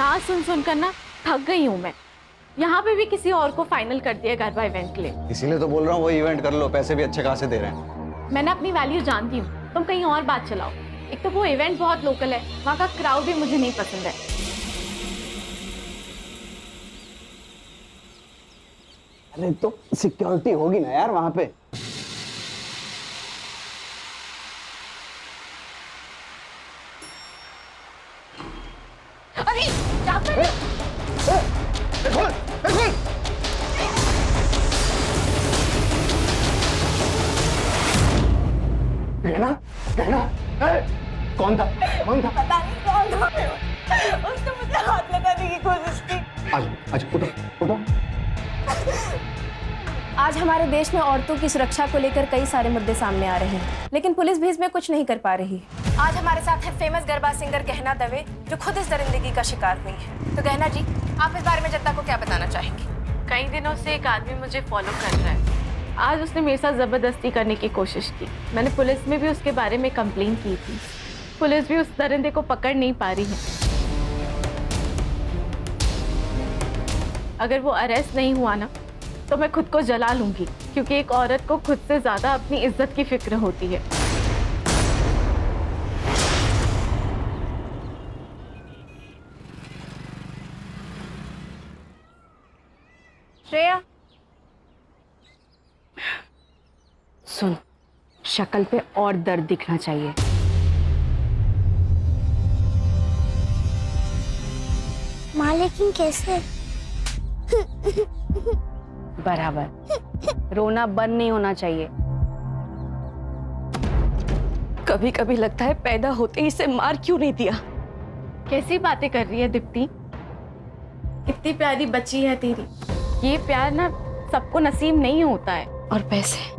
ना सुन सुन कर ना थक गई हूँ मैं। यहाँ पे भी किसी और को फाइनल कर दिया गरबा इवेंट के लिए। इसीलिए तो बोल रहा हूँ वो इवेंट कर लो, पैसे भी अच्छे खासे दे रहे हैं। मैं ना अपनी वैल्यू जानती हूँ, तुम कहीं और बात चलाओ। एक तो वो इवेंट बहुत लोकल है, वहाँ का क्राउड भी मुझे नहीं पसंद है। अरे तो सिक्योरिटी होगी ना यार वहाँ पे। अरे जाकर कहना कहना कौन था कौन था? पता नहीं कौन था। उसने मुझे हाथ लगाने की कोशिश की। आज उठो उठो। आज हमारे देश में औरतों की सुरक्षा को लेकर कई सारे मुद्दे सामने आ रहे हैं, लेकिन पुलिस भी इसमें कुछ नहीं कर पा रही। आज हमारे साथ है फेमस गरबा सिंगर गहना दवे, जो खुद इस दरिंदगी का शिकार हुई है। तो गहना जी, आप इस बारे में जनता को क्या बताना चाहेंगी? कई दिनों से एक आदमी मुझे फॉलो कर रहा है। आज उसने मेरे साथ जबरदस्ती करने की कोशिश की। मैंने पुलिस में भी उसके बारे में कंप्लेन की थी। पुलिस भी उस दरिंदे को पकड़ नहीं पा रही है। अगर वो अरेस्ट नहीं हुआ ना, तो मैं खुद को जला लूंगी, क्योंकि एक औरत को खुद से ज्यादा अपनी इज्जत की फिक्र होती है। श्रेया, सुन, शक्ल पे और दर्द दिखना चाहिए। माँ लेकिन कैसे? बराबर, रोना बंद नहीं होना चाहिए। कभी कभी लगता है पैदा होते ही इसे मार क्यों नहीं दिया। कैसी बातें कर रही है दीप्ति? कितनी प्यारी बच्ची है तेरी। ये प्यार ना सबको नसीब नहीं होता है। और पैसे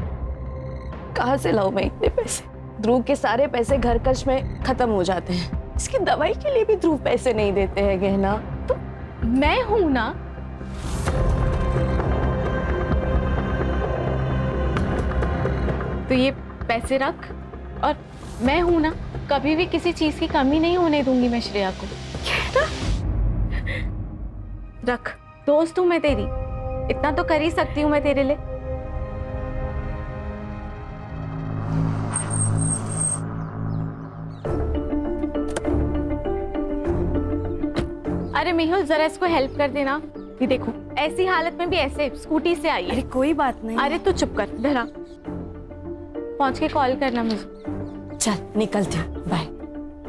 कहाँ से लाऊं मैं इतने पैसे? ध्रुव के सारे पैसे घर खर्च में खत्म हो जाते हैं। इसकी दवाई के लिए भी ध्रुव पैसे नहीं देते हैं गहना। तो मैं हूं ना। तो ये पैसे रख, और मैं हूं ना, कभी भी किसी चीज की कमी नहीं होने दूंगी मैं श्रेया को। रख, दोस्त हूं मैं तेरी, इतना तो कर ही सकती हूँ मैं तेरे लिए। अरे मेहुल, जरा इसको हेल्प कर देना। ये देखो, ऐसी हालत में भी ऐसे स्कूटी से आई है। अरे कोई बात नहीं। अरे तू चुप कर, धरा। पहुंच के कॉल करना मुझे। चल निकलती हूँ, बाय।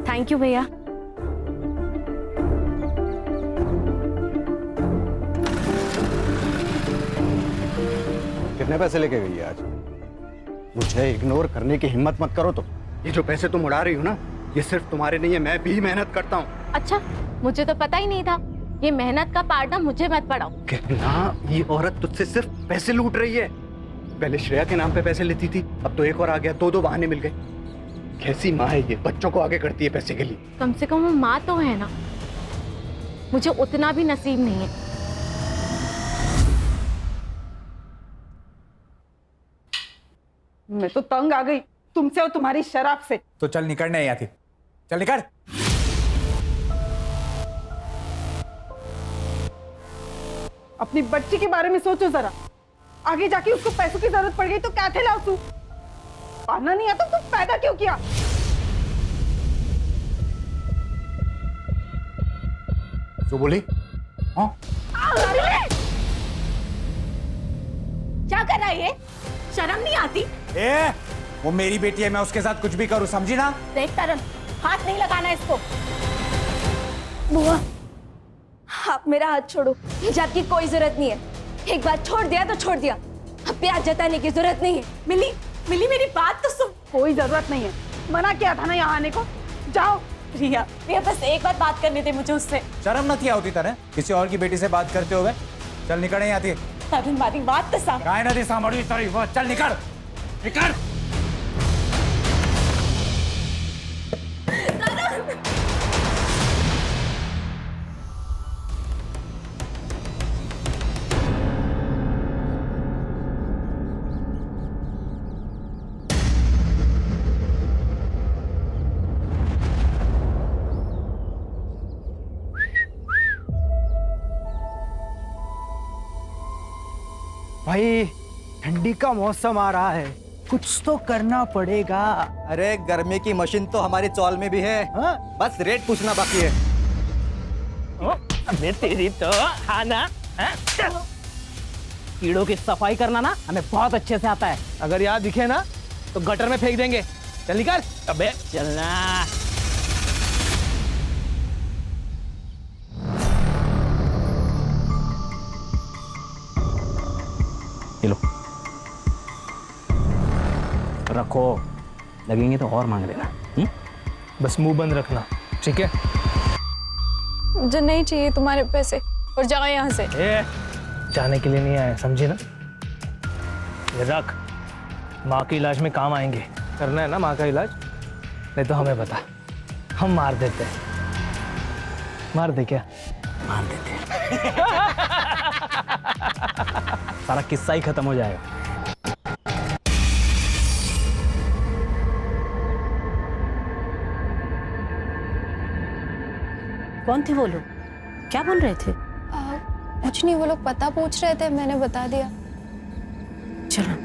थैंक यू भैया। कितने पैसे लेके गई है आज? मुझे इग्नोर करने की हिम्मत मत करो। तो ये जो पैसे तुम उड़ा रही हो ना, ये सिर्फ तुम्हारे नहीं है, मैं भी मेहनत करता हूँ। अच्छा, मुझे तो पता ही नहीं था। ये मेहनत का पार्ट ना मुझे मत पढ़ाओ। कहना, ये औरत तुझसे सिर्फ पैसे लूट रही है। पहले श्रेया के नाम पे पैसे लेती थी, अब तो एक और आ गया। दो बहाने मिल गए। कैसी माँ है ये, बच्चों को आगे करती है पैसे के लिए। कम से कम वो माँ तो है ना। मुझे उतना भी नसीब नहीं है। मैं तो तंग आ गई तुमसे और तुम्हारी शराब से। तो चल निकलने यहाँ थी, चल निकल। अपनी बच्ची के बारे में सोचो जरा। आगे जाके उसको पैसों की जरूरत पड़ गई तो क्या थे तू? पाना नहीं आता तो पैदा क्यों किया? जो बोली? हाँ? क्या कर रहा है ये? शर्म नहीं आती? ए, वो मेरी बेटी है, मैं उसके साथ कुछ भी करूं, समझी ना? देख तरन, हाथ नहीं लगाना इसको। बुआ, आप मेरा हाथ छोड़ो। हिजाब की कोई जरूरत नहीं है। एक बार छोड़ दिया तो छोड़ दिया। अब प्यार जताने की जरूरत नहीं है। मिली, मेरी बात तो सुन। कोई जरूरत नहीं है, मना किया था ना यहाँ आने को। जाओ। रिया, बस एक बार बात करने दे मुझे उससे। शर्म न थी होती तरह किसी और की बेटी से बात करते हुए? चल निकल यहाँ थी। हमारी बात तो साफ। काय नदी सामड़ी तरी वो, चल निकल निकल। भाई ठंडी का मौसम आ रहा है, कुछ तो करना पड़ेगा। अरे गर्मी की मशीन तो हमारी चौल में भी है। हाँ? बस रेट पूछना बाकी है। अबे तेरी तो खाना कीड़ों की सफाई करना ना हमें बहुत अच्छे से आता है। अगर यहाँ दिखे ना तो गटर में फेंक देंगे। चल निकल। अबे चलना। ये लो रखो, लगेंगे तो और मांग लेना। बस मुंह बंद रखना, ठीक है? मुझे नहीं चाहिए तुम्हारे पैसे, और जाओ यहाँ से। जाने के लिए नहीं आए, समझी ना? ये रख, माँ के इलाज में काम आएंगे। करना है ना माँ का इलाज? नहीं तो हमें बता, हम मार देते हैं। मार दे क्या? मार देते सारा किस्सा ही खत्म हो जाएगा। कौन थे वो लोग? क्या बोल रहे थे? कुछ नहीं, वो लोग पता पूछ रहे थे, मैंने बता दिया। चलो।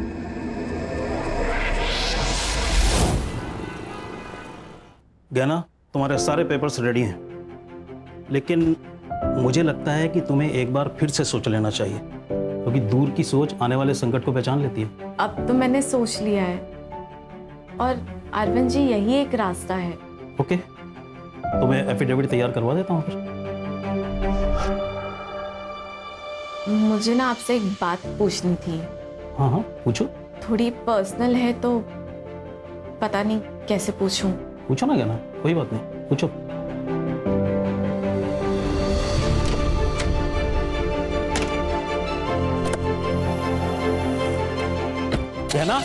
गहना, तुम्हारे सारे पेपर्स रेडी हैं, लेकिन मुझे लगता है कि तुम्हें एक बार फिर से सोच लेना चाहिए, क्योंकि दूर की सोच आने वाले संकट को पहचान लेती है। अब तो मैंने सोच लिया है, और अरविंद जी यही एक रास्ता है। ओके, तो मैं एफिडेविट तैयार करवा देता हूँ फिर। मुझे ना आपसे एक बात पूछनी थी। हाँ हाँ, पूछो। थोड़ी पर्सनल है तो पता नहीं कैसे पूछूं। पूछो ना गहना, कोई बात नहीं, पूछो। गहना,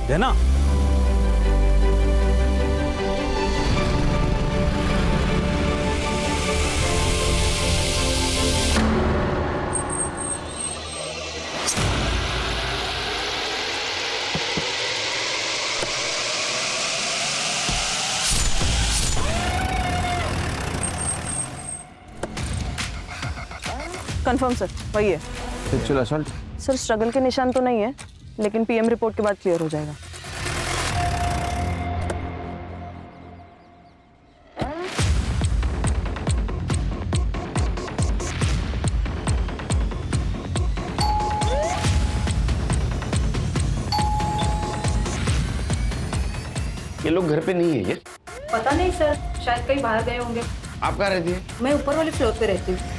गहना, कंफर्म सर, वही है। सर स्ट्रगल के निशान तो नहीं है, लेकिन पीएम रिपोर्ट के बाद क्लियर हो जाएगा। ये लोग घर पे नहीं है ये? पता नहीं सर, शायद कहीं बाहर गए होंगे। आप कहाँ रहती है? मैं ऊपर वाले फ्लोर पे रहती हूँ।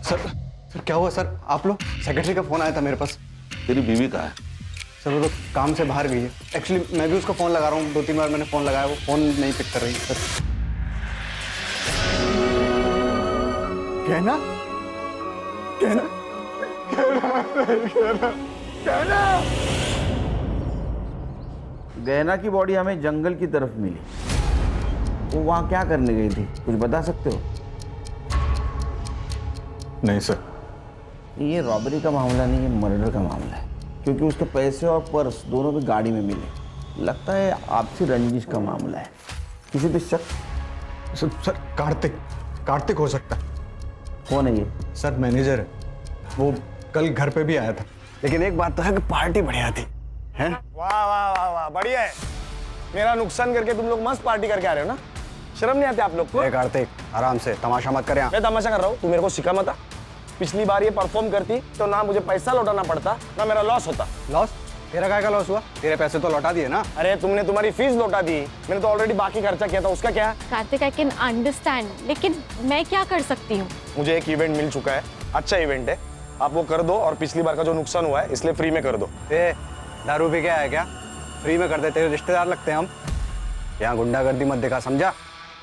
सर क्या हुआ सर? आप लोग? सेक्रेटरी का फोन आया था मेरे पास। तेरी बीवी कहाँ है? सर वो तो काम से बाहर गई है। एक्चुअली मैं भी उसको फोन लगा रहा हूँ, 2-3 बार मैंने फोन लगाया, वो फोन नहीं पिक कर रही सर। कहना कहना गहना की बॉडी हमें जंगल की तरफ मिली, वो वहाँ क्या करने गई थी, कुछ बता सकते हो? नहीं सर, ये रॉबरी का मामला नहीं, ये मर्डर का मामला है, क्योंकि उसके पैसे और पर्स दोनों भी गाड़ी में मिले। लगता है आपसी रंजिश का मामला है। किसी पे शक? सर कार्तिक हो सकता है। कौन है ये? सर मैनेजर है, वो कल घर पे भी आया था। लेकिन एक बात तो है कि पार्टी बढ़िया थी, हैं? वाह वाह वाह वाह, बढ़िया है। मेरा नुकसान करके तुम लोग मस्त पार्टी करके आ रहे हो ना? शर्म नहीं आती आप लोग को? कार्तिक आराम से, तमाशा मत कर। मैं तमाशा कर रहा हूँ, तू मेरे को सिखा मत। पिछली बार ये परफॉर्म करती तो ना मुझे पैसा लौटाना पड़ता, ना मेरा लॉस होता। लॉस? तेरा काय का लॉस हुआ? तेरे पैसे तो लौटा दिए ना। अरे तुमने तुम्हारी फीस लौटा दी, मैंने तो ऑलरेडी बाकी खर्चा किया था, उसका क्या? कार्तिक, आई कैन अंडरस्टैंड, लेकिन मैं क्या कर सकती हूँ? मुझे एक इवेंट मिल चुका है, अच्छा इवेंट है, आप वो कर दो, और पिछली बार का जो नुकसान हुआ है इसलिए फ्री में कर दो। दारू पी के आया क्या? फ्री में कर देते हो, रिश्तेदार लगते हैं हम। यहाँ गुंडागर्दी मत दिखा, समझा?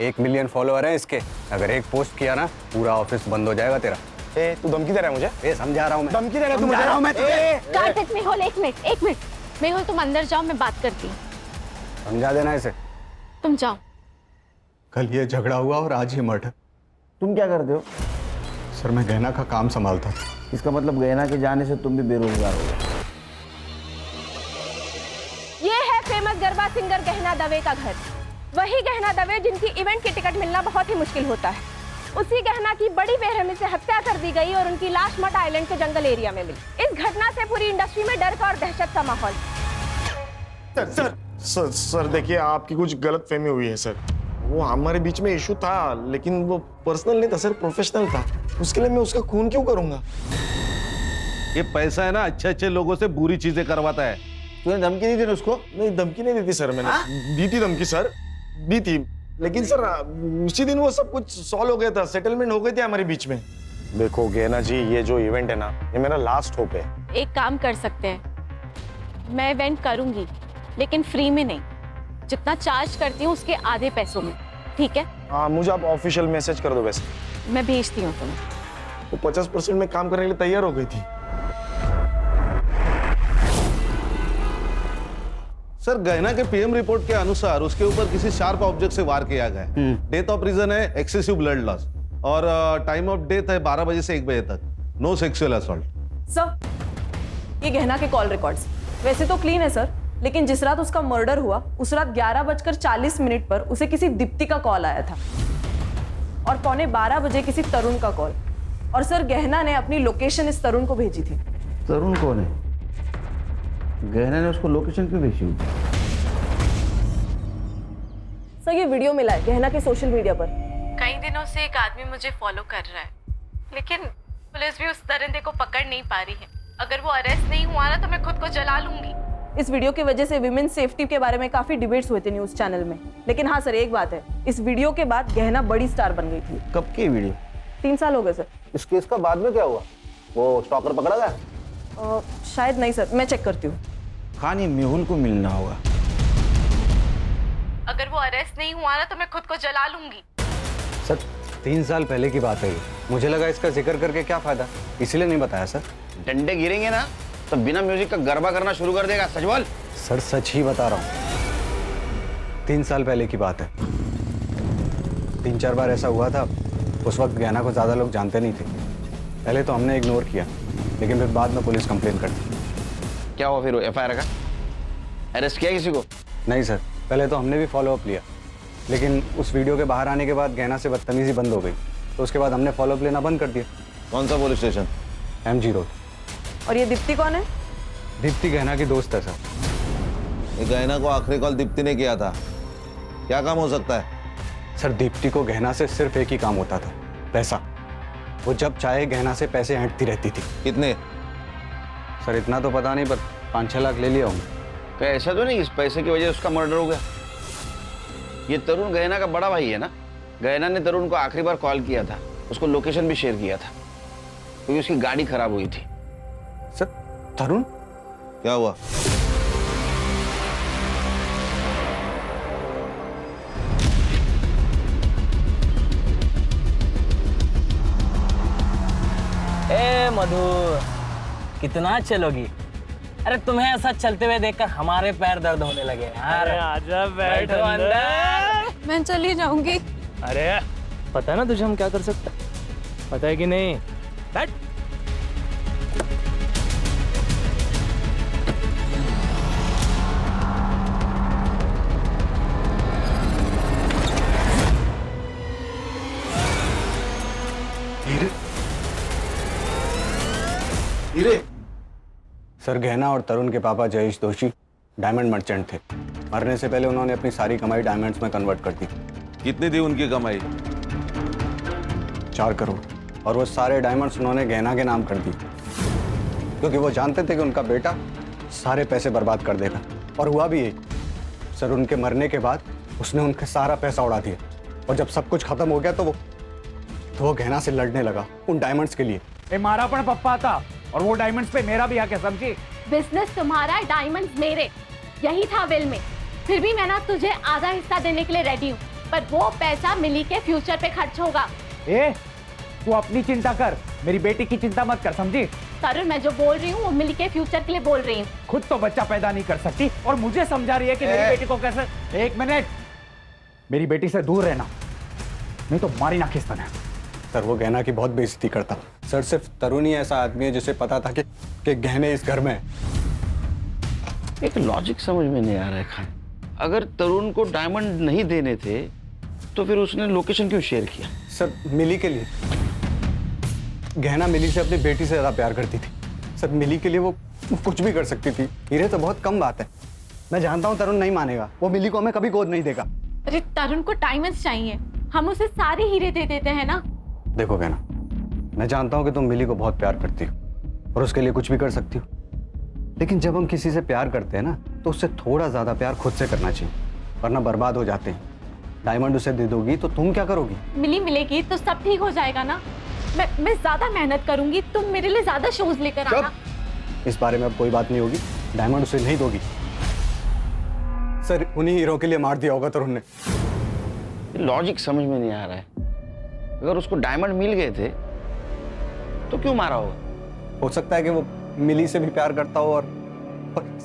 1 मिलियन फॉलोअर हैं इसके, अगर एक पोस्ट किया ना पूरा ऑफिस बंद हो जाएगा तेरा। तू धमकी दे रहा है मुझे? समझा रहा हूँ मैं। धमकी दे रहा है तू मुझे? कार्तिक, मेहुल, एक मिनट। मेहुल तुम अंदर जाओ, मैं बात करती हूँ। समझा देना इसे। तुम जाओ। कल ये झगड़ा हुआ और आज ही मर्डर। तुम क्या करते हो? सर मैं गहना का काम संभालता था। इसका मतलब गहना के जाने से तुम भी बेरोजगार हो गए। ये है फेमस गरबा सिंगर गहना दवे का घर। वही गहना दवे जिनकी इवेंट की टिकट मिलना बहुत ही मुश्किल होता है। उसी गहना की बड़ी बेरहमी से हत्या कर दी गई और उनकी लाश मट आइलैंड के जंगल एरिया में मिली। इस घटना से पूरी इंडस्ट्री में डर का और दहशत का माहौल। सर देखिए, आपकी कुछ गलत फहमी हुई है सर। वो हमारे बीच में इशू था, लेकिन वो पर्सनल नहीं था सर, प्रोफेशनल था। उसके लिए मैं उसका खून क्यों करूंगा? ये पैसा है ना, अच्छे अच्छे लोगों से बुरी चीजें करवाता है। तूने धमकी दी थी ना उसको? नहीं, धमकी नहीं दी थी सर मैंने। दी थी धमकी सर, दी थी, लेकिन सर उसी दिन वो सब कुछ सॉल्व हो गया था, सेटलमेंट हो गई थी हमारे बीच में। देखो गहना जी, ये जो इवेंट है ना, ये मेरा लास्ट होप है। एक काम कर सकते हैं, मैं इवेंट करूंगी लेकिन फ्री में नहीं, जितना चार्ज करती हूँ उसके आधे पैसों में, ठीक है? हाँ, मुझे आप ऑफिशियल मैसेज कर दो। वैसे मैं भेजती हूँ तुम्हें। वो 50% में काम करने के लिए तैयार हो गई थी। सर, गहना के पीएम रिपोर्ट के अनुसार उसके ऊपर किसी शार्प ऑब्जेक्ट से वार किया गया है। डेथ ऑफ रीजन है एक्सेसिव ब्लड लॉस और टाइम ऑफ डेथ है 12 बजे से 1 बजे तक। No sexual assault. सर, ये गहना के कॉल रिकॉर्ड्स वैसे तो क्लीन है सर, लेकिन जिस रात उसका मर्डर हुआ उस रात 11:40 पर उसे किसी दीप्ति का कॉल आया था और 11:15 बजे किसी तरुण का कॉल। और सर, गहना ने अपनी लोकेशन इस तरुण को भेजी थी। तरुण कौन है? गहना ने उसको लोकेशन क्यों भेजी? सर, ये वीडियो मिला है गहना के सोशल मीडिया पर। कई दिनों से एक आदमी मुझे फॉलो कर रहा है, लेकिन पुलिस भी उस दरिंदे को पकड़ नहीं पा रही है। अगर वो अरेस्ट नहीं हुआ ना तो मैं खुद को जला लूंगी। इस वीडियो की वजह से विमेन सेफ्टी के बारे में काफी डिबेट्स हुए थे न्यूज चैनल में, लेकिन हाँ सर, एक बात है, इस वीडियो के बाद गहना बड़ी स्टार बन गई थी। कब की वीडियो? 3 साल हो गए सर। इस केस का बाद में क्या हुआ? वो स्टॉकर पकड़ा गया? शायद नहीं सर, मैं चेक करती हूँ। खान, ये मेहुल को मिलना होगा। अगर वो अरेस्ट नहीं हुआ ना तो मैं खुद को जला लूंगी। सर 3 साल पहले की बात है ये। मुझे लगा इसका जिक्र करके क्या फायदा, इसीलिए नहीं बताया सर। डंडे गिरेंगे ना तो बिना म्यूजिक का गरबा करना शुरू कर देगा। सच बोल। सर सच ही बता रहा हूँ, 3 साल पहले की बात है। 3-4 बार ऐसा हुआ था। उस वक्त गहना को ज़्यादा लोग जानते नहीं थे। पहले तो हमने इग्नोर किया, लेकिन फिर बाद में पुलिस कंप्लेन कर दी। क्या हुआ फिर? FIR का अरेस्ट किया किसी को? नहीं सर, पहले तो हमने भी फॉलोअप लिया, लेकिन उस वीडियो के बाहर आने के बाद गहना से बदतमीजी बंद हो गई, तो उसके बाद हमने फॉलोअप लेना बंद कर दिया। कौन सा पुलिस स्टेशन? MG road. और ये दीप्ति कौन है? दीप्ति गहना की दोस्त है सर। ये गहना को आखिरी कॉल दीप्ति ने किया था। क्या काम हो सकता है? सर, दीप्ति को गहना से सिर्फ एक ही काम होता था, पैसा। वो जब चाहे गहना से पैसे ऐंठती रहती थी। कितने? सर इतना तो पता नहीं, पर 5-6 लाख ले लिया हूँ। क्या ऐसा तो नहीं इस पैसे की वजह से उसका मर्डर हो गया? ये तरुण गहना का बड़ा भाई है ना? गहना ने तरुण को आखिरी बार कॉल किया था, उसको लोकेशन भी शेयर किया था, क्योंकि उसकी गाड़ी खराब हुई थी। सर तरुण? क्या हुआ? ए मधु, कितना चलोगी? अरे तुम्हें ऐसा चलते हुए देखकर हमारे पैर दर्द होने लगे यार। आजा बैठो अंदर। मैं चली जाऊंगी। अरे पता है ना तुझे हम क्या कर सकते हैं? पता है कि नहीं? बैठ। सर, गहना और तरुण के पापा जयेश दोषी डायमंड मर्चेंट थे। मरने से पहले उन्होंने अपनी सारी कमाई डायमंड्स में कन्वर्ट कर दी। कितनी थी उनकी कमाई? 4 करोड़। और वो सारे डायमंड्स उन्होंने गहना के नाम कर दी, क्योंकि वो जानते थे कि उनका बेटा सारे पैसे बर्बाद कर देगा। और हुआ भी यही। सर, उनके मरने के बाद उसने उनका सारा पैसा उड़ा दिया, और जब सब कुछ खत्म हो गया तो वो गहना से लड़ने लगा उन डायमंड्स के लिए। मारा पण पप्पा था, और वो डायमंड्स पे मेरा भी हक है, समझी? बिजनेस तुम्हारा, डायमंड्स मेरे, यही था विल में। फिर भी मैं ना तुझे आधा हिस्सा देने के लिए रेडी हूँ, पर वो पैसा मिली के फ्यूचर पे खर्च होगा। तू अपनी चिंता कर, मेरी बेटी की चिंता मत कर, समझी? तरुण, मैं जो बोल रही हूँ वो मिली के फ्यूचर के लिए बोल रही हूँ। खुद तो बच्चा पैदा नहीं कर सकती और मुझे समझा रही है कि मेरी बेटी को कैसे। 1 मिनट, मेरी बेटी से दूर रहना, नहीं तो मारी ना खिस्ता है। सर, वो गहना की बहुत बेइज्जती करता। सर, सिर्फ तरुण ही ऐसा आदमी है जिसे पता था कि गहने इस घर में है। एक लॉजिक समझ में नहीं आ रहा है खान। अगर तरुण को डायमंड नहीं देने थे तो फिर उसने लोकेशन क्यों शेयर किया? सर मिली के लिए। गहना मिली से अपनी बेटी से ज्यादा प्यार करती थी सर। मिली के लिए वो कुछ भी कर सकती थी। हीरे तो बहुत कम बात है। मैं जानता हूँ तरुण नहीं मानेगा, वो मिली को हमें कभी गोद नहीं देगा। अरे तरुण को डायमंड्स चाहिए, हम उसे सारे हीरे दे देते हैं ना। देखो गहना, मैं जानता हूँ कि तुम मिली को बहुत प्यार करती हो और उसके लिए कुछ भी कर सकती हो, लेकिन जब हम किसी से प्यार करते हैं ना तो उससे थोड़ा ज्यादा प्यार खुद से करना चाहिए, वरना बर्बाद हो जाते हैं। डायमंड उसे दे दोगी तो तुम क्या करोगी? मिली मिलेगी तो सब ठीक हो जाएगा ना। मैं ज्यादा मेहनत करूंगी, तुम मेरे लिए ज्यादा शोज लेकर आना। इस बारे में अब कोई बात नहीं होगी। डायमंड उसे नहीं दोगी। सर उन्हीं हीरो के लिए मार दिया होगा तरुण ने। लॉजिक समझ में नहीं आ रहा है। अगर उसको डायमंड मिल गए थे तो क्यों मारा होगा? हो सकता है कि वो मिली से भी प्यार करता हो और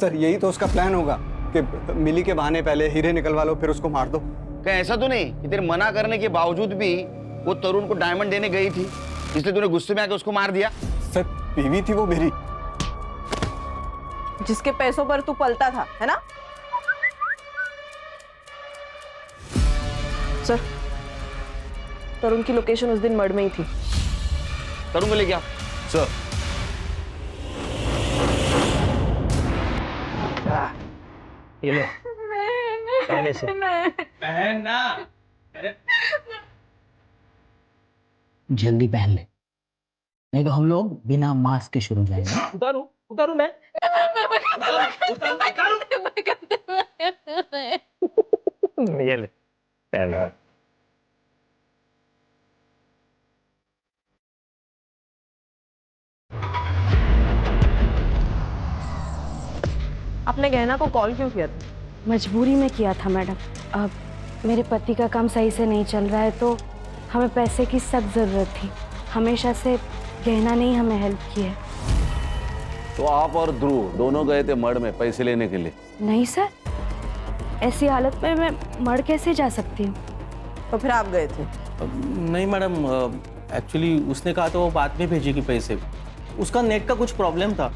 सर यही तो उसका प्लान होगा कि मिली के बहाने पहले हीरे निकलवा लो फिर उसको मार दो। कहीं ऐसा तो नहीं कि तेरे मना करने के बावजूद भी वो तरुण को डायमंड देने गई थी, इसलिए तूने गुस्से में आके उसको मार दिया? सर बीवी थी वो मेरी। जिसके पैसों पर तू पलता था, है ना? सर, तरुण की लोकेशन उस दिन मड में ही थी। तरुण को लेके आओ। सर ये लो पहले से पहनना। जल्दी पहन ले, नहीं तो हम लोग बिना मास्क के शुरू जाएंगे। उतारू मैं। ये ले पहन। आपने गहना को कॉल क्यों किया था? मजबूरी में किया था मैडम। अब मेरे पति का काम सही से नहीं चल रहा है तो हमें पैसे की सख्त ज़रूरत थी। हमेशा से गहना ने ही हमें हेल्प की है। तो आप और ध्रुव दोनों गए थे मड़ में पैसे लेने के लिए? नहीं सर, ऐसी हालत में मैं मड़ कैसे जा सकती हूँ? तो फिर आप गए थे? नहीं मैडम, एक्चुअली उसने कहा तो वो बाद में भेजेगी पैसे। उसका नेट का कुछ प्रॉब्लम था,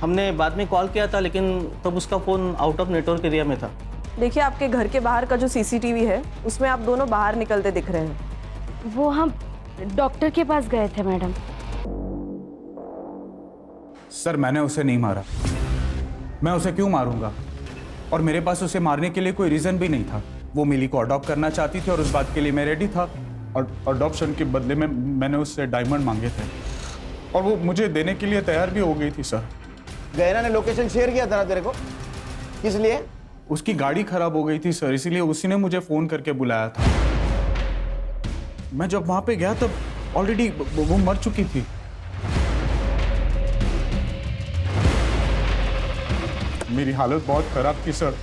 हमने बाद में कॉल किया था लेकिन तब उसका phone out of network area में था। देखिए, आपके घर के बाहर का जो सीसीटीवी है उसमें आप दोनों बाहर निकलते दिख रहे हैं। वो हम डॉक्टर के पास गए थे मैडम। सर मैंने उसे नहीं मारा। मैं उसे क्यों मारूंगा? और मेरे पास उसे मारने के लिए कोई रीज़न भी नहीं था। वो मिली को अडॉप्ट करना चाहती थी और उस बात के लिए मैं रेडी था। और अडॉप्शन के बदले में मैंने उससे डायमंड मांगे थे और वो मुझे देने के लिए तैयार भी हो गई थी सर। गहना ने लोकेशन शेयर किया था ना तेरे को, किस लिए? उसकी गाड़ी खराब हो गई थी सर, इसीलिए उसी ने मुझे फ़ोन करके बुलाया था। मैं जब वहाँ पे गया तब ऑलरेडी वो मर चुकी थी। मेरी हालत बहुत खराब थी सर।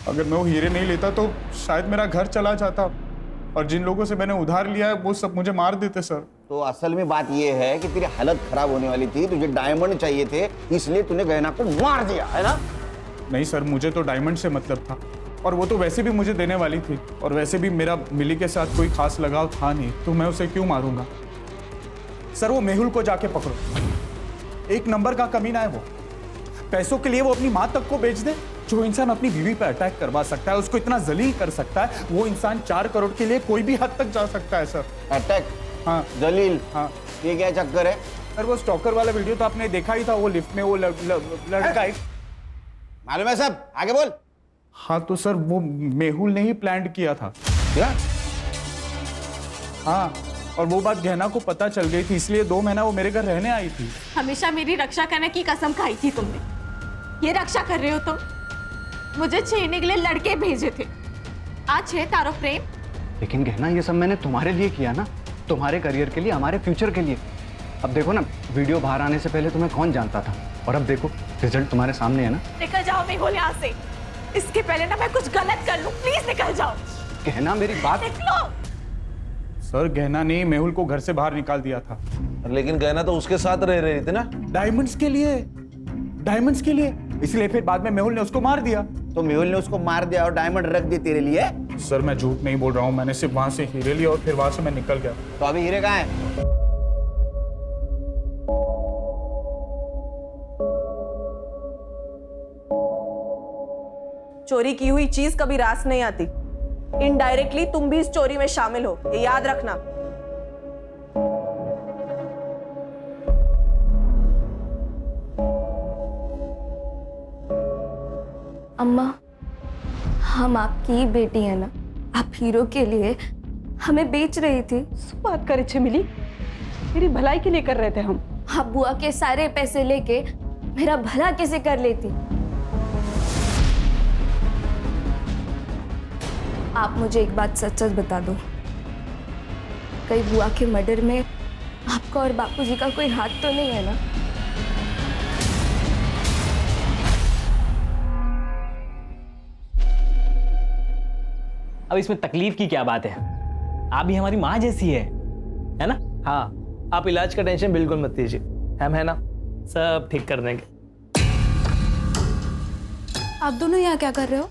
अगर मैं वो हीरे नहीं लेता तो शायद मेरा घर चला जाता और जिन लोगों से मैंने उधार लिया है वो सब मुझे मार देते सर। तो असल में बात यह है कि तेरी हालत खराब होने वाली थी, तुझे डायमंड चाहिए थे, इसलिए तूने गहना को मार दिया, है ना? नहीं सर, मुझे तो डायमंड से मतलब था और वो तो वैसे भी मुझे देने वाली थी और वैसे भी मेरा मिली के साथ कोई खास लगाव था नहीं, तो मैं उसे क्यों मारूंगा? सर वो मेहुल को जाके पकड़ो, एक नंबर का कमीना है वो। पैसों के लिए वो अपनी माँ तक को बेच दे। जो इंसान अपनी बीवी पर अटैक करवा सकता है, उसको इतना जलील कर सकता है, वो इंसान 4 करोड़ के लिए कोई भी हद तक जा सकता है सर। अटैक? हाँ जलील? हाँ। ये क्या चक्कर है? सर वो स्टॉकर वाला वीडियो तो आपने देखा ही था, वो लिफ्ट में वो लड़का एक मालूम है सब, आगे बोल। हाँ तो सर वो मेहुल ने ही प्लान किया था। क्या? हाँ, और वो बात गहना को पता चल गई थी, इसलिए 2 महीना वो मेरे घर रहने आई थी। हमेशा मेरी रक्षा करने की कसम खाई थी तुमने, ये रक्षा कर रहे हो तुम? मुझे छेड़ने के लिए लड़के भेजे थे, आज है तारो प्रेम। लेकिन गहना ये सब मैंने तुम्हारे लिए किया ना, तुम्हारे करियर के लिए, हमारे फ्यूचर के लिए। अब देखो ना, वीडियो बाहर आने से पहले तुम्हें कौन जानता था, और अब देखो रिजल्ट तुम्हारे सामने है ना। निकल जाओ मेहुल यहाँ से, इसके पहले ना मैं कुछ गलत कर लूं, प्लीज निकल जाओ। गहना मेरी बात। निकलो। सर गहना ने मेहुल को घर से बाहर निकाल दिया था। लेकिन गहना तो उसके साथ रह रही थी ना। डायमंड्स के लिए, डायमंड्स के लिए, इसलिए फिर बाद में मेहुल ने उसको मार दिया। तो मेहुल ने उसको मार दिया और डायमंड रख दिए तेरे लिए? सर मैं झूठ नहीं बोल रहा हूँ, मैंने सिर्फ वहां से हीरे लिया और फिर वहां से मैं निकल गया। तो अभी हीरे कहाँ है? चोरी की हुई चीज कभी रास नहीं आती। इनडायरेक्टली तुम भी इस चोरी में शामिल हो, ये याद रखना। अम्मा, हम आपकी ही बेटी है ना, आप हीरो के लिए हमें बेच रही थी। શું बात करे छे मिली? तेरी भलाई के लिए कर रहे थे हम। आप बुआ के सारे पैसे लेके मेरा भला कैसे कर लेती? आप मुझे एक बात सच सच बता दो, कहीं बुआ के मर्डर में आपका और बापूजी का कोई हाथ तो नहीं है ना? अब इसमें तकलीफ की क्या बात है? आप भी हमारी माँ जैसी है ना? हाँ, आप इलाज का टेंशन बिल्कुल मत लीजिए, हम है ना, सब ठीक कर देंगे। आप दोनों यहाँ क्या कर रहे हो?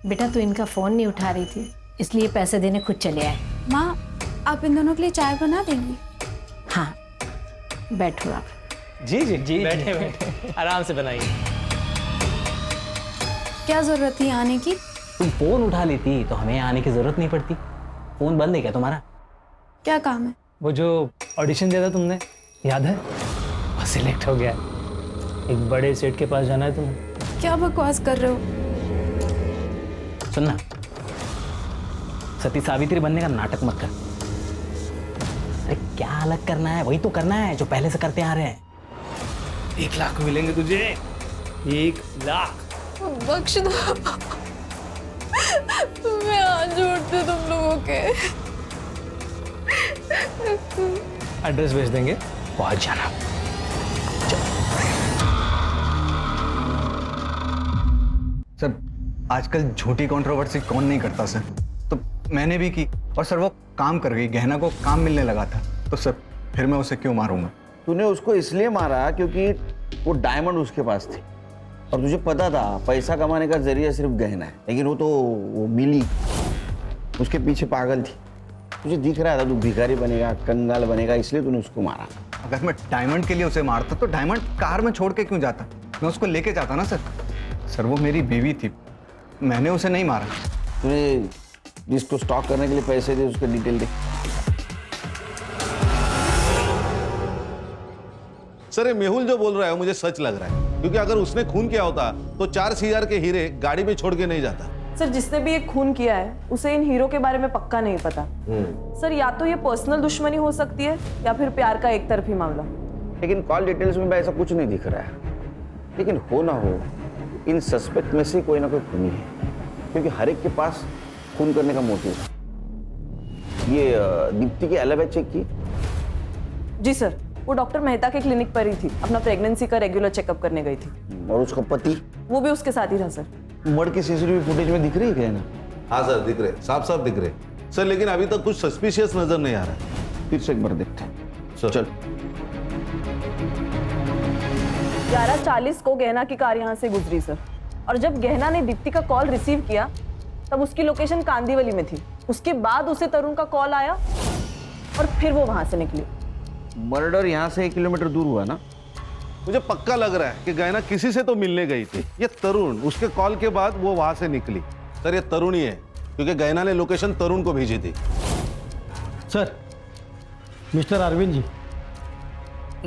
बेटा तू इनका फोन नहीं उठा रही थी, इसलिए पैसे देने खुद चले आए। माँ, आप इन दोनों के लिए चाय बना देंगी? हाँ, बैठो आप। जी जी जी, बैठे बैठे आराम से बनाइए। क्या जरूरत थी आने की? तुम फोन उठा लेती तो हमें आने की जरूरत नहीं पड़ती। फोन बंद है क्या तुम्हारा? क्या काम है? वो जो ऑडिशन दिया था तुमने, याद है? वो सिलेक्ट हो गया है। एक बड़े सेट के पास जाना है तुम्हें। क्या बकवास कर रहे हो? सुनना, सती सावित्री बनने का नाटक मत कर। अरे क्या अलग करना है? वही तो करना है जो पहले से करते आ रहे हैं। 1 लाख मिलेंगे तुझे, 1 लाख। बख्श दो, मैं हाथ जोड़ती हूँ तुम लोगों के। एड्रेस भेज देंगे, पहुंच जाना। सर, आजकल झूठी कंट्रोवर्सी कौन नहीं करता सर? तो मैंने भी की और सर वो काम कर गई, गहना को काम मिलने लगा था, तो सर फिर मैं उसे क्यों मारूंगा? तूने उसको इसलिए मारा क्योंकि वो डायमंड उसके पास थी और तुझे पता था पैसा कमाने का जरिया सिर्फ गहना है, लेकिन वो मिली उसके पीछे पागल थी। तुझे दिख रहा था तू भिखारी बनेगा, कंगाल बनेगा, इसलिए तूने उसको मारा। अगर मैं डायमंड के लिए उसे मारता तो डायमंड कार में छोड़ के क्यों जाता? मैं उसको लेके जाता ना सर। सर वो मेरी बीवी थी, मैंने उसे नहीं मारा। तूने जिसको स्टॉक करने के लिए पैसे दे उसके डिटेल दे। सर ये मेहुल जो बोल रहा है मुझे सच लग रहा है, क्योंकि अगर उसने खून किया होता तो 4,000 के हीरे गाड़ी में छोड़ के नहीं जाता। सर, जिसने भी ये खून किया है उसे इन हीरो के बारे में पक्का नहीं पता। सर, या तो ये पर्सनल दुश्मनी हो सकती है या फिर प्यार का एक तरफी मामला। लेकिन कॉल डिटेल्स में ऐसा कुछ नहीं दिख रहा है। लेकिन हो ना हो, इन सस्पेक्ट में से कोई ना कोई खूनी है, क्योंकि हर एक के पास खून करने का मोटिव है। ये दीप्ति की एलिबी चेक की? जी सर, वो डॉक्टर मेहता के क्लिनिक पर ही थी, अपना प्रेगनेंसी का रेगुलर चेकअप करने गई थी। और उसका पति? वो भी उसके साथ ही था सर। मर्डर की सीसीटीवी फुटेज में दिख रही है क्या ना? हाँ सर, दिख रहे, साफ साफ दिख रहे सर, लेकिन अभी तक कुछ सस्पिशियस नजर नहीं आ रहा है। फिर से एक बार देखते हैं। सर चल। 11:40 को गहना की कार यहाँ से गुजरी सर, और जब गहना ने दीप्ति का कॉल रिसीव किया तब उसकी लोकेशन कांदीवली में थी। उसके बाद उसे तरुण का कॉल आया और फिर वो वहां से निकली। मर्डर यहाँ से 1 किलोमीटर दूर हुआ ना? मुझे पक्का लग रहा है कि गहना किसी से तो मिलने गई थी। ये तरुण, उसके कॉल के बाद वो वहां से निकली। सर ये तरुण ही है, क्योंकि गहना ने लोकेशन तरुण को भेजी थी। सर, मिस्टर अरविंद जी,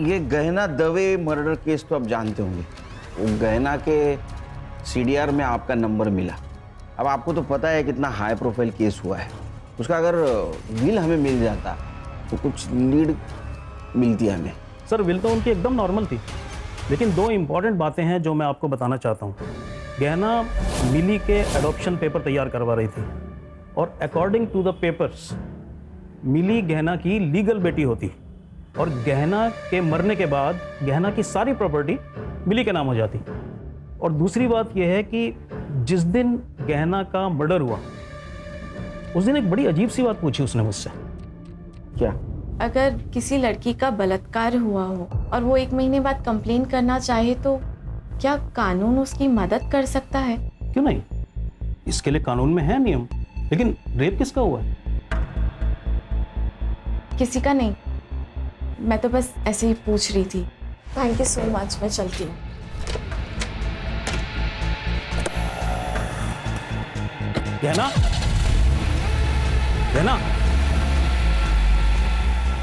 ये गहना दवे मर्डर केस तो आप जानते होंगे। वो गहना के सीडीआर में आपका नंबर मिला। अब आपको तो पता है कितना हाई प्रोफाइल केस हुआ है। उसका अगर विल हमें मिल जाता तो कुछ लीड मिलती है हमें। सर विल तो उनकी एकदम नॉर्मल थी, लेकिन 2 इंपॉर्टेंट बातें हैं जो मैं आपको बताना चाहता हूँ। गहना मिली के एडॉप्शन पेपर तैयार करवा रही थी और अकॉर्डिंग टू द पेपर्स मिली गहना की लीगल बेटी होती और गहना के मरने के बाद गहना की सारी प्रॉपर्टी मिली के नाम हो जाती। और दूसरी बात यह है कि जिस दिन गहना का मर्डर हुआ उस दिन एक बड़ी अजीब सी बात पूछी उसने मुझसे। क्या? अगर किसी लड़की का बलात्कार हुआ हो और वो 1 महीने बाद कंप्लेन करना चाहे तो क्या कानून उसकी मदद कर सकता है? क्यों नहीं, इसके लिए कानून में है नियम। लेकिन रेप किसका हुआ है? किसी का नहीं, मैं तो बस ऐसे ही पूछ रही थी। थैंक यू सो मच, मैं चलती हूँ। गहना, गहना।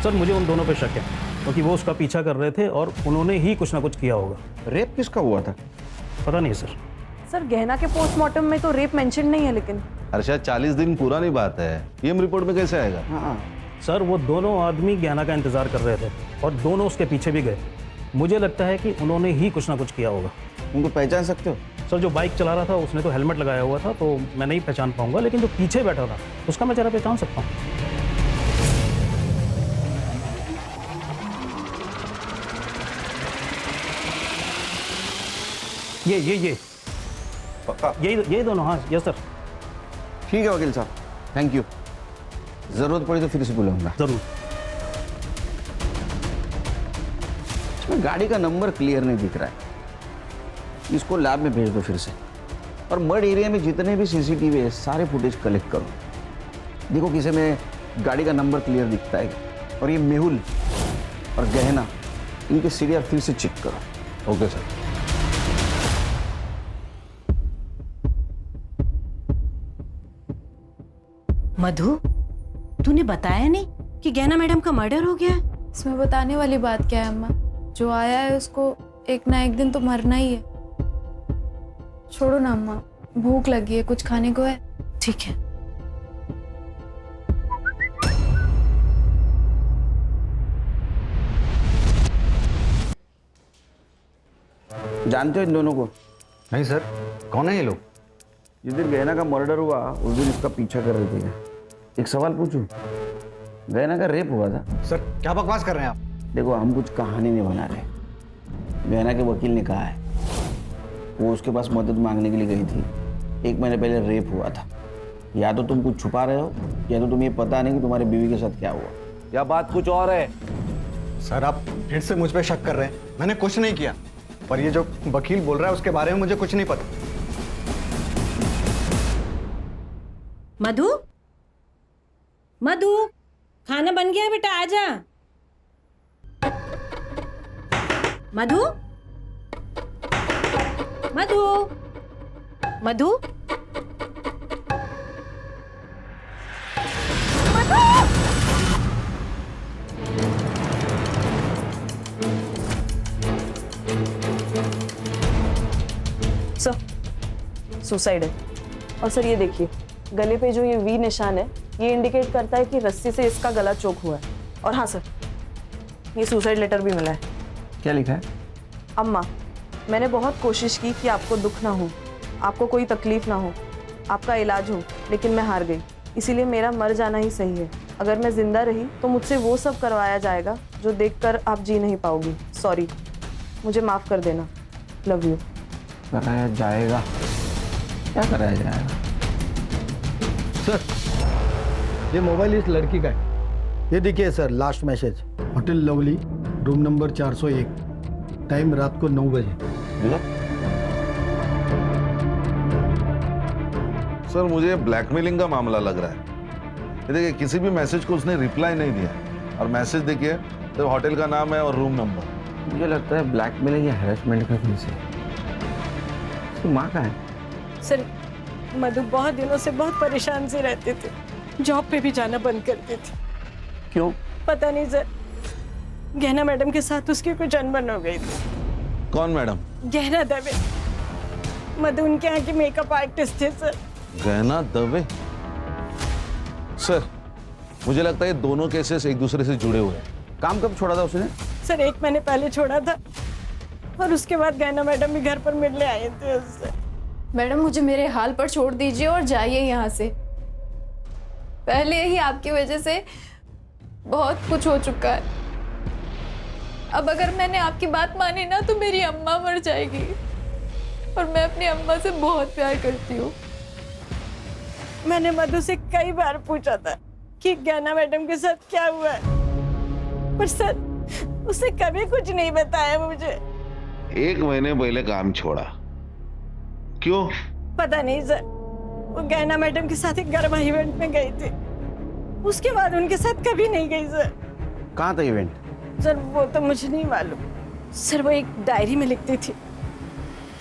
सर मुझे उन दोनों पे शक है, क्योंकि वो उसका पीछा कर रहे थे और उन्होंने ही कुछ ना कुछ किया होगा। रेप किसका हुआ था? पता नहीं सर। सर गहना के पोस्टमार्टम में तो रेप मेंशन नहीं है, लेकिन हर्षा 40 दिन पुरानी बात है, पीएम रिपोर्ट में कैसे आएगा? हाँ सर वो दोनों आदमी गहना का इंतजार कर रहे थे और दोनों उसके पीछे भी गए। मुझे लगता है कि उन्होंने ही कुछ ना कुछ किया होगा। उनको पहचान सकते हो? सर जो बाइक चला रहा था उसने तो हेलमेट लगाया हुआ था, तो मैं नहीं पहचान पाऊंगा, लेकिन जो पीछे बैठा था उसका मैं जरा पहचान सकता हूँ। ये पक्का? ये दोनों, हाँ यस सर। ठीक है वकील साहब, थैंक यू। जरूरत पड़ी तो फिर से बुलाऊंगा। जरूर। इसमें गाड़ी का नंबर क्लियर नहीं दिख रहा है, इसको लैब में भेज दो फिर से। और मड एरिया में जितने भी सीसीटीवी है सारे फुटेज कलेक्ट करो, देखो किसी में गाड़ी का नंबर क्लियर दिखता है। और ये मेहुल और गहना, इनके सीरियल फिर से चेक करो। Okay sir. मधु, तूने बताया नहीं कि गहना मैडम का मर्डर हो गया है? इसमें बताने वाली बात क्या है अम्मा? जो आया है उसको एक ना एक दिन तो मरना ही है। छोड़ो ना अम्मा, भूख लगी है, कुछ खाने को है? ठीक है। जानते हो इन दोनों को? नहीं सर, कौन है ये लोग? जिस दिन गहना का मर्डर हुआ उस दिन इसका पीछा कर रहे थे। एक सवाल पूछूं, गहना का रेप हुआ था? सर क्या बकवास कर रहे हैं आप? देखो हम कुछ कहानी नहीं बना रहे, गहना के वकील ने कहा है वो उसके पास मदद मांगने के लिए गई थी। 1 महीने पहले रेप हुआ था। या तो तुम कुछ छुपा रहे हो या तो तुम्हें पता नहीं कि तुम्हारी बीवी के साथ क्या हुआ। या बात कुछ और है? सर आप फिर से मुझ पे शक कर रहे हैं, मैंने कुछ नहीं किया। पर ये जो वकील बोल रहा है उसके बारे में मुझे कुछ नहीं पता। मधु, मधु, खाना बन गया बेटा, आजा। मधु, मधु, मधु, सर सुसाइड है। और सर ये देखिए, गले पे जो ये वी निशान है ये इंडिकेट करता है कि रस्सी से इसका गला चोक हुआ है। और हाँ सर, ये सुसाइड लेटर भी मिला है। क्या लिखा है? अम्मा, मैंने बहुत कोशिश की कि आपको दुख ना हो, आपको कोई तकलीफ ना हो, आपका इलाज हो, लेकिन मैं हार गई। इसीलिए मेरा मर जाना ही सही है। अगर मैं जिंदा रही तो मुझसे वो सब करवाया जाएगा जो देखकर आप जी नहीं पाओगी। सॉरी, मुझे माफ़ कर देना। Love you. कराया जाएगा? क्या कराया जाएगा? सर ये मोबाइल इस लड़की का है। ये देखिए sir, last message, hotel lovely, room number 401, time रात को 9 बजे। सर मुझे ब्लैकमेलिंग का मामला लग रहा है। ये देखिए किसी भी मैसेज को उसने रिप्लाई नहीं दिया, और मैसेज देखिए तो होटल का नाम है और रूम नंबर। मुझे लगता है ब्लैकमेलिंग या हैरेसमेंट का केस है। उसकी माँ का है? सर मधु बहुत दिनों से बहुत परेशान से रहते थे, जॉब पे भी जाना बंद करते थे। क्यों? पता नहीं सर, गहना मैडम के साथ उसकी कुछ अनबन हो गई थी। कौन मैडम? गहना दवे, मधु उनके यहाँ के मेकअप आर्टिस्ट थे सर। गहना दवे? सर मुझे लगता है ये दोनों केसेस एक दूसरे से जुड़े हुए हैं। काम कब छोड़ा था उसने? सर 1 महीने पहले छोड़ा था, और उसके बाद गहना मैडम भी घर पर मिलने आए थे उससे। मैडम मुझे मेरे हाल पर छोड़ दीजिए और जाइए यहाँ से। पहले ही आपकी वजह से बहुत कुछ हो चुका है। अब अगर मैंने आपकी बात मानी ना तो मेरी अम्मा मर जाएगी, और मैं अपनी अम्मा से बहुत प्यार करती हूँ। मैंने मधु से कई बार पूछा था कि गहना मैडम के साथ क्या हुआ है, पर सर उसने कभी कुछ नहीं बताया मुझे। 1 महीने पहले काम छोड़ा, क्यों? पता नहीं सर, वो गहना मैडम के साथ एक गरबा इवेंट में गई थी, उसके बाद उनके साथ कभी नहीं गई सर। कहाँ था इवेंट? सर वो तो मुझे नहीं मालूम सर, वो एक डायरी में लिखती थी,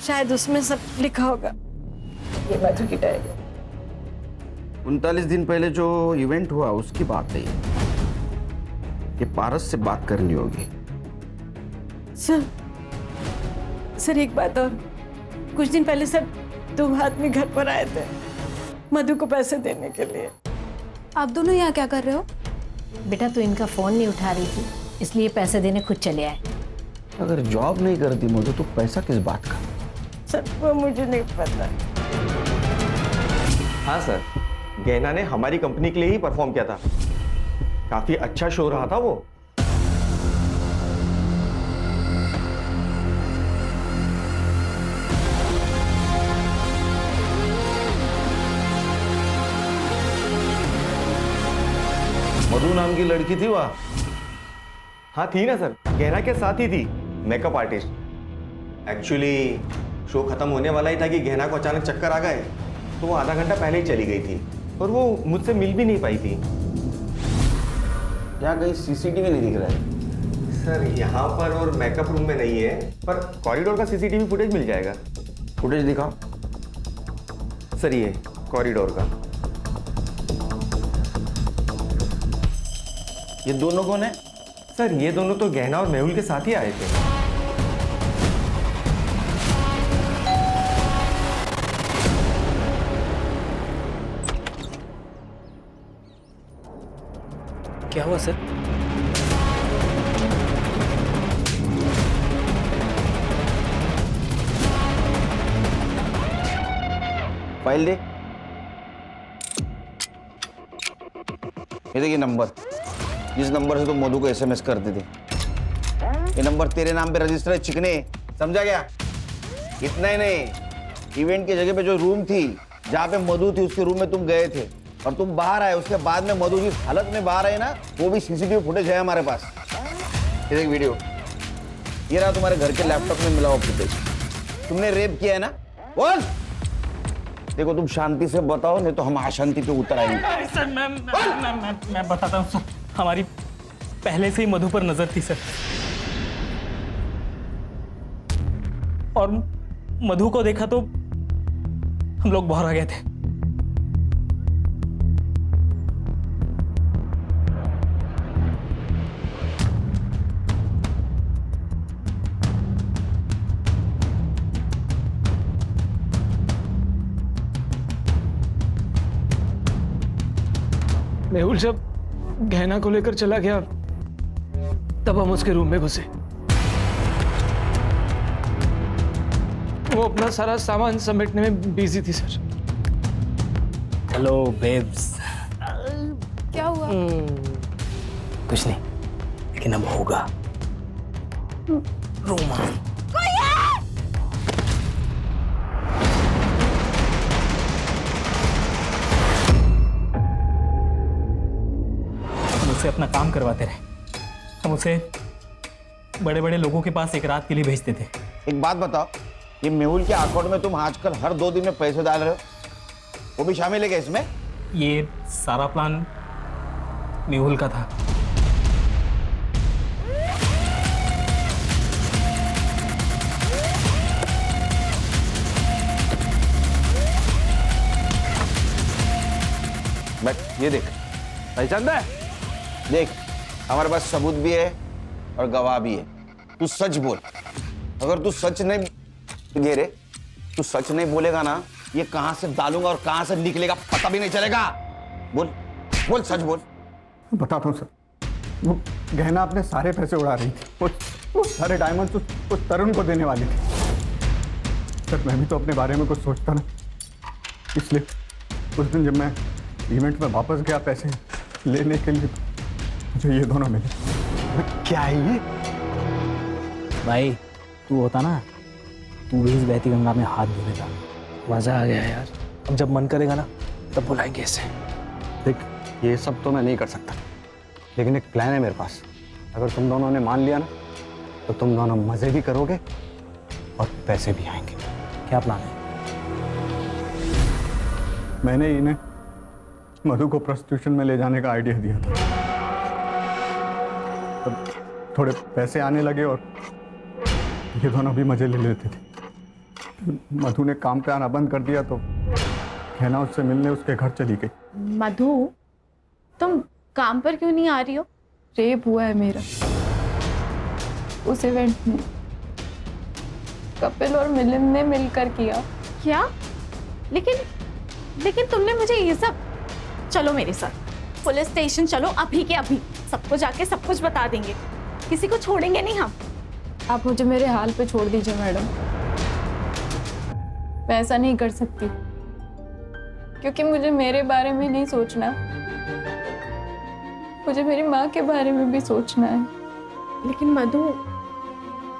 शायद उसमें सब लिखा होगा। ये मधु की डायरी। 39 दिन पहले जो इवेंट हुआ उसकी बात है ये पारस से बात करनी होगी। सर एक बात और, कुछ दिन पहले सर तुम आदमी घर पर आए थे मधु को पैसे देने के लिए। आप दोनों यहाँ क्या कर रहे हो? बेटा तू इनका फोन नहीं उठा रही थी, इसलिए पैसे देने खुद चले आए। अगर जॉब नहीं करती मधु तो पैसा किस बात का? सर वो मुझे नहीं पता। हाँ सर, गहना ने हमारी कंपनी के लिए ही परफॉर्म किया था। काफी अच्छा शो रहा था वो। मधु नाम की लड़की थी वहाँ? हाँ थी ना सर, गहना के साथ ही थी, मेकअप आर्टिस्ट। एक्चुअली शो खत्म होने वाला ही था कि गहना को अचानक चक्कर आ गए, तो वो आधा घंटा पहले ही चली गई थी और वो मुझसे मिल भी नहीं पाई थी। क्या कहीं सीसीटीवी नहीं दिख रहा है? सर यहाँ पर और मेकअप रूम में नहीं है, पर कॉरिडोर का सीसीटीवी फुटेज मिल जाएगा। फुटेज दिखाओ। सर ये कॉरिडोर का। ये दोनों कौन है? सर ये दोनों तो गहना और मेहुल के साथ ही आए थे। क्या हुआ सर? फाइल दे। ये देखिए नंबर, जिस नंबर से तुम मधु को एसएमएस करते थे। ये नंबर तेरे नाम पे रजिस्टर है चिकने, समझा गया? इतना ही नहीं, इवेंट की जगह पे जो रूम थी जहाँ पे मधु थी उसके रूम में तुम गए थे और तुम बाहर आए, उसके बाद में मधु जिस हालत में बाहर आई ना, वो भी सीसीटीवी फुटेज है हमारे पास। ये देख वीडियो, ये रहा तुम्हारे घर के लैपटॉप में मिला हुआ फुटेज। तुमने रेप किया है ना? बोल। देखो तुम शांति से बताओ, नहीं तो हम अशांति पे उतर आएंगे। सर मैं बताता हूँ सर, हमारी पहले से ही मधु पर नजर थी सर, और मधु को देखा तो हम लोग बाहर आ गए थे। मेहुल जब गहना को लेकर चला गया तब हम उसके रूम में घुसे। वो अपना सारा सामान समेटने में बिजी थी सर। Hello babes. क्या हुआ? कुछ नहीं, लेकिन अब होगा रोमांस। से अपना काम करवाते रहे, हम उसे बड़े बड़े लोगों के पास एक रात के लिए भेजते थे। एक बात बताओ, ये मेहुल के अकाउंट में तुम आजकल हर 2 दिन में पैसे डाल रहे हो, वो भी शामिल है क्या इसमें? ये सारा प्लान मेहुल का था। बट ये देख, पहचान है? देख, हमारे पास सबूत भी है और गवाह भी है। तू सच बोल। अगर तू सच नहीं गेरे, तू सच नहीं बोलेगा ना, ये कहां से डालूंगा और कहां से निकलेगा पता भी नहीं चलेगा। बोल बोल, सच बोल। बताता हूँ सर, वो गहना अपने सारे पैसे उड़ा रही थी। वो सारे डायमंड्स उस तरुण को देने वाली थी। सर मैं भी तो अपने बारे में कुछ सोचता ना, इसलिए उस दिन जब मैं इवेंट में वापस गया पैसे लेने के लिए, मुझे ये दोनों मिले। क्या है ये? भाई तू होता ना, तू भी इस बहती गंगा में हाथ धो देता। मजा आ गया यार। अब जब मन करेगा ना तब बुलाएंगे इसे। देख, ये सब तो मैं नहीं कर सकता, लेकिन एक प्लान है मेरे पास। अगर तुम दोनों ने मान लिया ना, तो तुम दोनों मजे भी करोगे और पैसे भी आएंगे। क्या प्लान है? मैंने इन्हें मधु को प्रोस्टिट्यूशन में ले जाने का आइडिया दिया था। तब थोड़े पैसे आने लगे और ये दोनों भी मजे ले लेते थे। मधु ने काम पे आना बंद कर दिया तो गहना उससे मिलने उसके घर चली गई। मधु, तुम काम पर क्यों नहीं आ रही हो? रेप हुआ है मेरा उस इवेंट में। कपिल और मिलिंद ने मिलकर किया। क्या? लेकिन तुमने मुझे ये सब, चलो मेरे साथ पुलिस स्टेशन चलो अभी के अभी, सबको जाके सब कुछ बता देंगे, किसी को छोड़ेंगे नहीं हम। आप मुझे मेरे हाल पे छोड़ दीजिए मैडम, मैं ऐसा नहीं कर सकती क्योंकि मुझे मेरे बारे में नहीं सोचना, मुझे मेरी माँ के बारे में भी सोचना है। लेकिन मधु,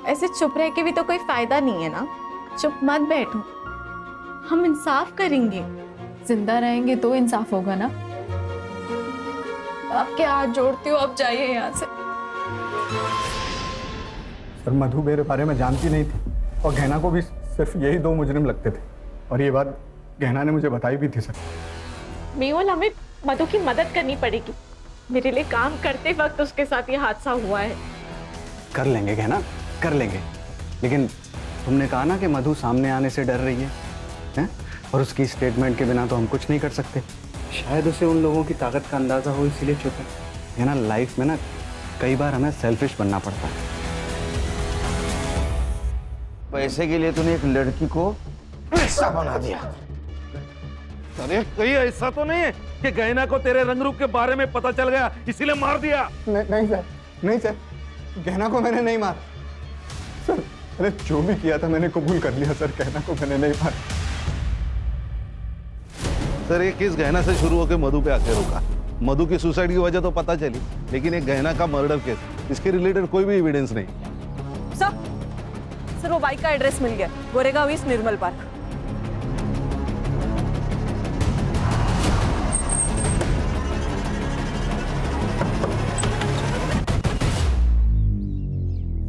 ऐसे चुप रह के भी तो कोई फायदा नहीं है ना, चुप मत बैठो, हम इंसाफ करेंगे। जिंदा रहेंगे तो इंसाफ होगा ना। आपके हाथ जोड़ती हूँ, आप जाइए यहाँ से। सर मधु मेरे बारे में जानती नहीं थी और गहना को भी सिर्फ यही 2 मुजरिम लगते थे और ये बात गहना ने मुझे बताई भी थी सर। मेहुल, हमें मधु की मदद करनी पड़ेगी, मेरे लिए काम करते वक्त उसके साथ ये हादसा हुआ है। कर लेंगे गहना, कर लेंगे, लेकिन तुमने कहा ना कि मधु सामने आने से डर रही है? और उसकी स्टेटमेंट के बिना तो हम कुछ नहीं कर सकते। शायद उसे उन लोगों की ताकत का अंदाजा हो, इसीलिए चुप है ना। लाइफ में ना कई बार हमें सेल्फिश बनना पड़ता है। पैसे के लिए तूने एक लड़की को पैसा बना दिया। अरे कहीं ऐसा तो नहीं है कि गहना को तेरे रंग रूप के बारे में पता चल गया इसीलिए मार दिया? नहीं सर, नहीं सर, गहना को मैंने नहीं मारा सर। अरे जो भी किया था मैंने कबूल कर लिया सर, गहना को मैंने नहीं मारा। सर ये केस गहना से शुरू होकर मधु पे आके रुका। मधु की सुसाइड की वजह तो पता चली, लेकिन एक गहना का मर्डर केस, इसके रिलेटेड कोई भी एविडेंस नहीं। सर वो बाइक का एड्रेस मिल गया, गोरेगांव ईस्ट निर्मल पार्क।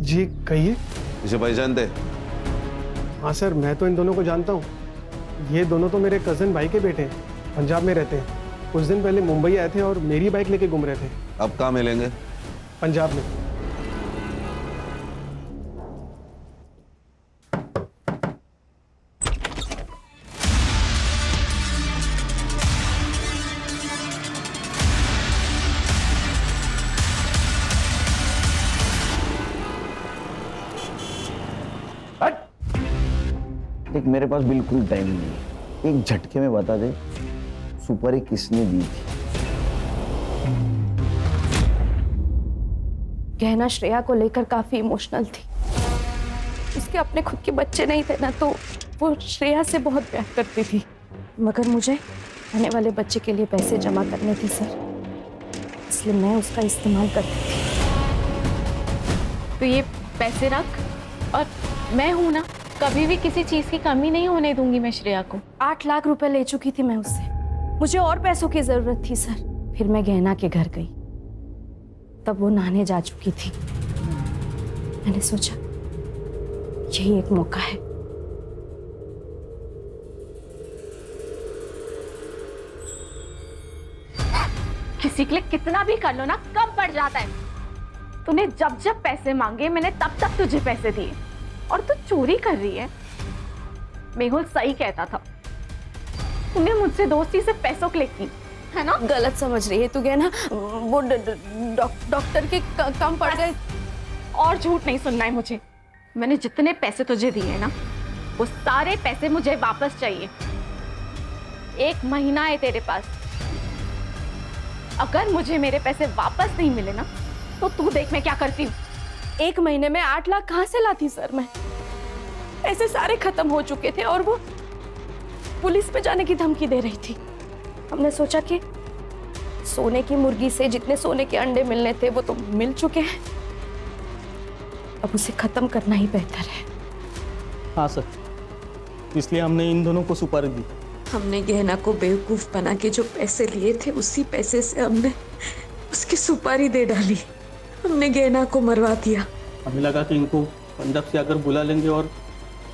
जी कहिए। इसे पहचानते? हाँ सर, मैं तो इन दोनों को जानता हूँ। ये दोनों तो मेरे कजन भाई के बेटे हैं, पंजाब में रहते हैं। कुछ दिन पहले मुंबई आए थे और मेरी बाइक लेके घूम रहे थे। अब कहाँ मिलेंगे? पंजाब में। एक मेरे पास बिल्कुल टाइम नहीं है, एक झटके में बता दे सुपारी किसने दी थी? गहना श्रेया को लेकर काफी इमोशनल थी, उसके अपने खुद के बच्चे नहीं थे ना, तो वो श्रेया से बहुत प्यार करती थी, मगर मुझे आने वाले बच्चे के लिए पैसे जमा करने थे सर, इसलिए मैं उसका इस्तेमाल करती थी। तो ये पैसे रख, और मैं हूं ना, कभी भी किसी चीज की कमी नहीं होने दूंगी मैं श्रेया को। 8 लाख रुपए ले चुकी थी मैं उससे, मुझे और पैसों की जरूरत थी सर। फिर मैं गहना के घर गई, तब वो नहाने जा चुकी थी। मैंने सोचा यही एक मौका है। किसी के लिए कितना भी कर लो ना, कम पड़ जाता है। तूने जब जब पैसे मांगे मैंने तब तक तुझे पैसे दिए, और तू चोरी कर रही है। मेहुल सही कहता था, तूने मुझसे दोस्ती से पैसों के लिए की है ना। गलत समझ रही है तू गहना, वो डॉक्टर के कम पड़ गए। और झूठ नहीं सुनना है मुझे, मैंने जितने पैसे तुझे दिए ना वो सारे पैसे मुझे वापस चाहिए। 1 महीना है तेरे पास, अगर मुझे मेरे पैसे वापस नहीं मिले ना तो तू देख मैं क्या करती हूँ। 1 महीने में 8 लाख कहाँ से लाती सर मैं? पैसे सारे खत्म हो चुके थे और वो पुलिस में जाने की धमकी दे रही थी। हमने सोचा कि सोने की मुर्गी से जितने सोने के अंडे मिलने थे वो तो मिल चुके हैं, अब उसे खत्म करना ही बेहतर है। हाँ सर, इसलिए हमने इन दोनों को सुपारी दी। हमने गहना को बेवकूफ बना के जो पैसे लिए थे उसी पैसे से हमने उसकी सुपारी दे डाली। हमने गहना को मरवा दिया। हमें लगा कि इनको पंजाब से अगर बुला लेंगे और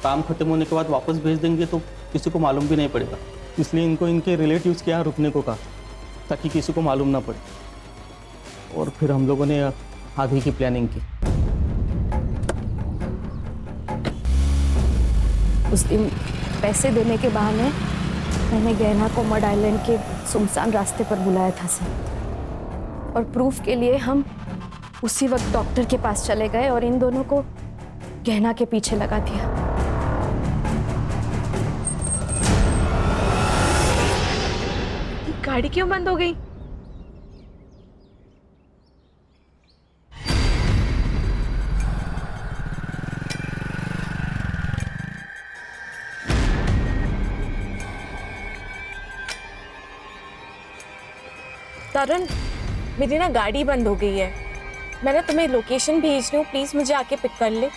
काम खत्म होने के बाद वापस भेज देंगे तो किसी को मालूम भी नहीं पड़ेगा, इसलिए इनको इनके रिलेटिव्स के यहाँ रुकने को कहा ताकि किसी को मालूम ना पड़े। और फिर हम लोगों ने आगे की प्लानिंग की। उस दिन पैसे देने के बहाने मैंने गहना को मड आइलैंड के सुनसान रास्ते पर बुलाया था सर, और प्रूफ के लिए हम उसी वक्त डॉक्टर के पास चले गए और इन दोनों को गहना के पीछे लगा दिया। गाड़ी क्यों बंद हो गई? तरुण, मेरी ना गाड़ी बंद हो गई है। मैंने तुम्हें लोकेशन भेज रही हूँ, प्लीज मुझे आके पिक कर ले।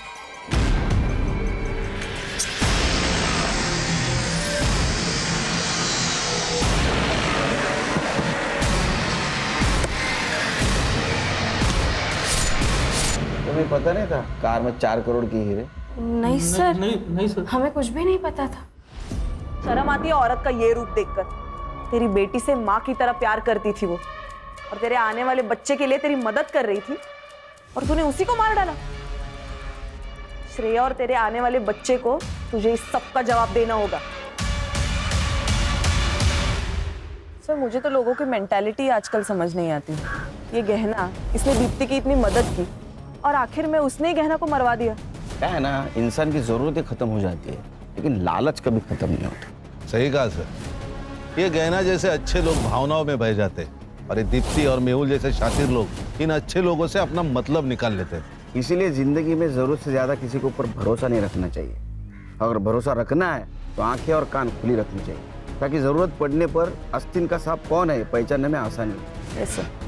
तुम्हें पता नहीं था कार में 4 करोड़ की हीरे? नहीं सर, नहीं सर, हमें कुछ भी नहीं पता था। शर्म आती है औरत का ये रूप देखकर। तेरी बेटी से माँ की तरह प्यार करती थी वो, और तेरे आने वाले बच्चे के लिए तेरी मदद कर रही थी, और तूने उसी को मार डाला। श्रेया और तेरे आने वाले बच्चे को तुझे इस सब का जवाब देना होगा। सर, मुझे तो लोगों की मेंटालिटी आजकल समझ नहीं आती। ये गहना, इसने दीप्ति की इतनी मदद की और आखिर में उसने ही गहना को मरवा दिया। क्या है ना, इंसान की जरूरतें खत्म हो जाती है लेकिन लालच कभी खत्म नहीं होती। सही कहा सर। ये गहना जैसे अच्छे लोग भावनाओं में बह जाते हैं और ये दीप्ति और मेहुल जैसे शातिर लोग इन अच्छे लोगों से अपना मतलब निकाल लेते हैं। इसीलिए जिंदगी में जरूरत से ज्यादा किसी के ऊपर भरोसा नहीं रखना चाहिए। अगर भरोसा रखना है तो आंखें और कान खुली रखनी चाहिए, ताकि जरूरत पड़ने पर आस्तीन का सांप कौन है पहचानने में आसानी हो। Yes sir.